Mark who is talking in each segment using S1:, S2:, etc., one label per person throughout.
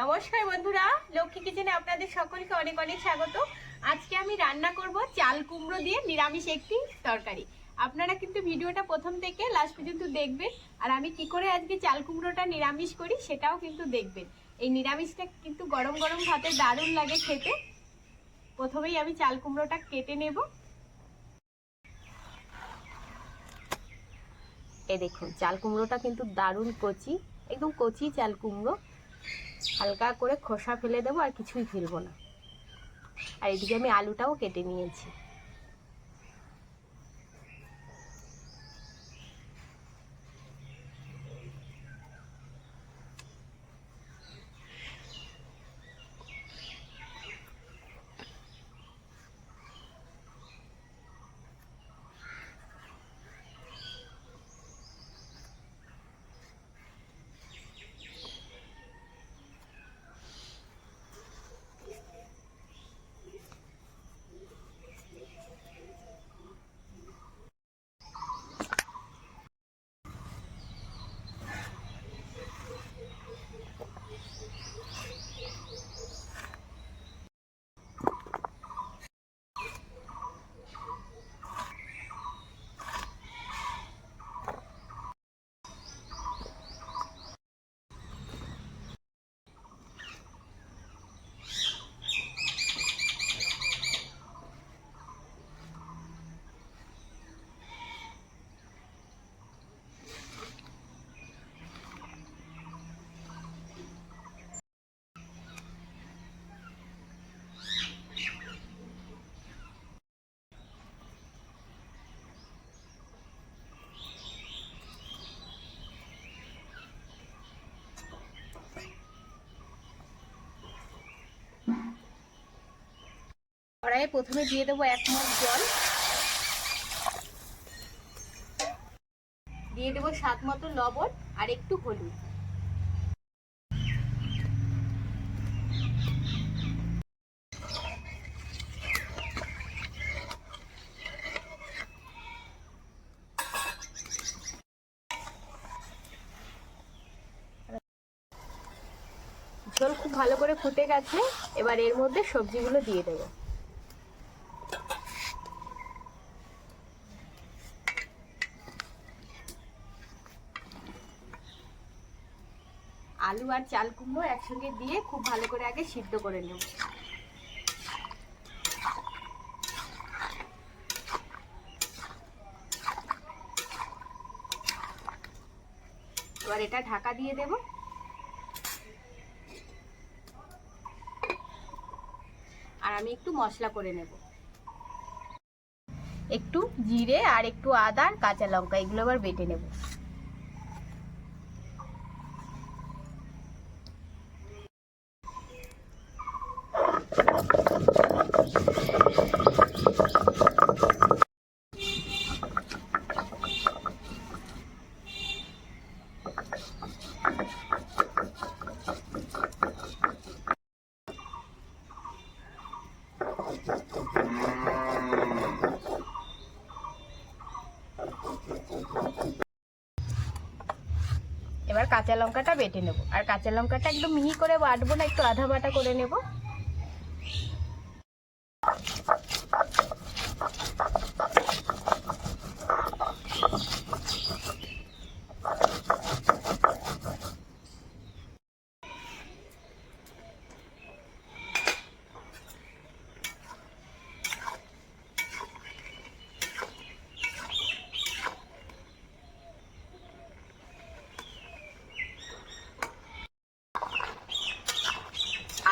S1: নমস্কার বন্ধুরা, লক্ষ্মী কিচেনে আপনাদের সকলকে অনেক অনেক স্বাগত। আজকে আমি রান্না করব চাল কুমড়ো দিয়ে নিরামিষ একটি তরকারি। আপনারা কিন্তু ভিডিওটা প্রথম থেকে লাস্ট পর্যন্ত দেখবেন, আর আমি কি করে আজকে চাল কুমড়োটা নিরামিষ করি সেটাও কিন্তু দেখবেন। এই নিরামিষটা কিন্তু গরম গরম ভাতে দারুণ লাগে খেতে। প্রথমেই আমি চাল কুমড়োটা কেটে নেব। এই দেখুন, চাল কুমড়োটা কিন্তু দারুণ কচি, একদম কচি চাল কুমড়ো। হালকা করে খোসা ফেলে দেবো, আর কিছুই ফেলবো না। আর এদিকে আমি আলুটাও কেটে নিয়েছি। কড়াইয়ে প্রথমে দিয়ে দেবো 1 মগ জল, দিয়ে দেবো স্বাদ মতো লবণ আর একটু হলুদ। ঝোল খুব ভালো করে ফুটে গেছে, এবার এর মধ্যে সবজিগুলো দিয়ে দেবো। আলু আর চাল কুমড়ো একসঙ্গে দিয়ে খুব ভালো করে আগে সিদ্ধ করে নেব। এবার এটা ঢাকা দিয়ে দেব। আর আমি একটু মশলা করে নেব। একটু জিরে আর একটু আদা আর কাঁচা লঙ্কা, এগুলো আবার বেটে নেব। এবার কাঁচা লঙ্কাটা বেটে নেব, আর কাঁচা লঙ্কাটা একদম মিহি করে বাটবো না, একটু আধা বাটা করে নেব।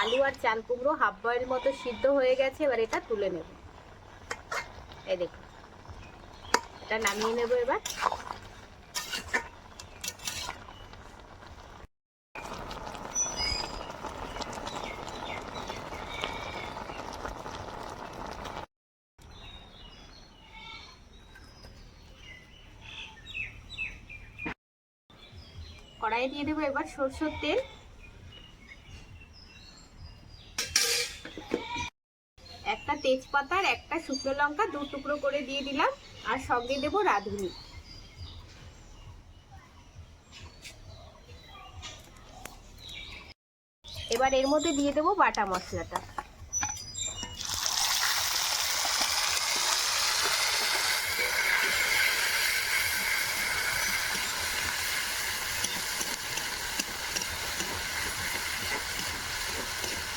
S1: আলু আর চাল কুমড়ো হাফ বয়েল মতো সিদ্ধ হয়ে গেছে, এবার এটা তুলে নেব। এই দেখুন, এটা নামিয়ে নেব। এবার কড়াইয়ে দিয়ে দেবো এবার সরষের তেল। একটা তেজপাতা আর একটা শুকনো লঙ্কা 2 টুকরো করে দিয়ে দিলাম, আর সঙ্গে দেবো রাঁধুনি। এবার এর মধ্যে দিয়ে দেবো বাটা মশলাটা।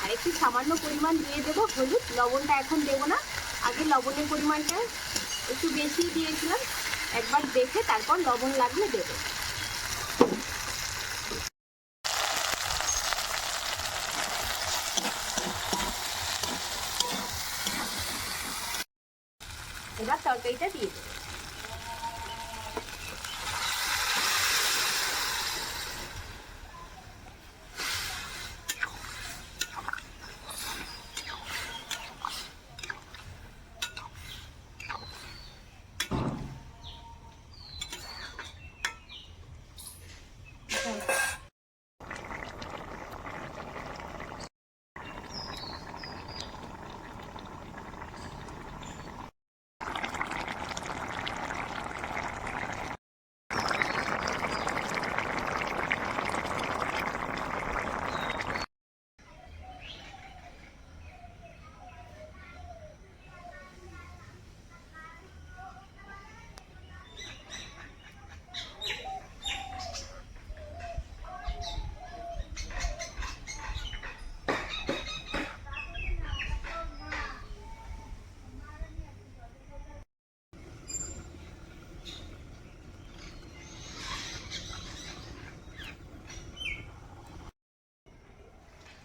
S1: আর একটু সামান্য পরিমাণ দিয়ে দেবো হলুদ, লবণটা এখন দেবো না, আগে লবণের পরিমাণটা একটু বেশি দিয়েছিলাম, একবার দেখে তারপর লবণ লাগলে দেবো। এবার তরকারিটা দিয়ে দেবো।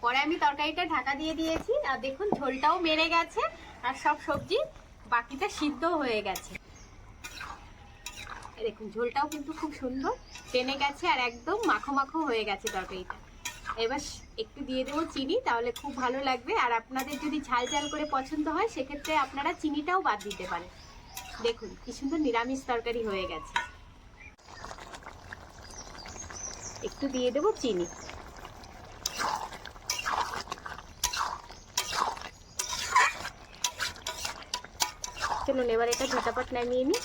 S1: পরে আমি তরকারিটা ঢাকা দিয়ে দিয়েছি, আর দেখুন ঝোলটাও মেরে গেছে আর সব সবজি বাকিটা সিদ্ধ হয়ে গেছে। দেখুন ঝোলটাও কিন্তু খুব সুন্দর টেনে গেছে আর একদম মাখো মাখো হয়ে গেছে তরকারিটা। এবার একটু দিয়ে দেবো চিনি, তাহলে খুব ভালো লাগবে। আর আপনাদের যদি ঝাল ঝাল করে পছন্দ হয় সেক্ষেত্রে আপনারা চিনিটাও বাদ দিতে পারেন। দেখুন কি সুন্দর নিরামিষ তরকারি হয়ে গেছে। একটু দিয়ে দেবো চিনি। চলুন এবার এটা ঝটাপট নামিয়ে নিই।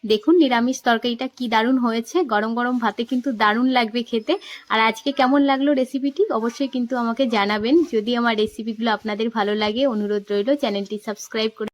S1: দেখুন নিরামিষ তরকারিটা কি দারুণ হয়েছে, গরম গরম ভাতে কিন্তু দারুণ লাগবে খেতে। আর আজকে কেমন লাগলো রেসিপিটি অবশ্যই কিন্তু আমাকে জানাবেন। যদি আমার রেসিপিগুলো আপনাদের ভালো লাগে, অনুরোধ রইল চ্যানেলটি সাবস্ক্রাইব করে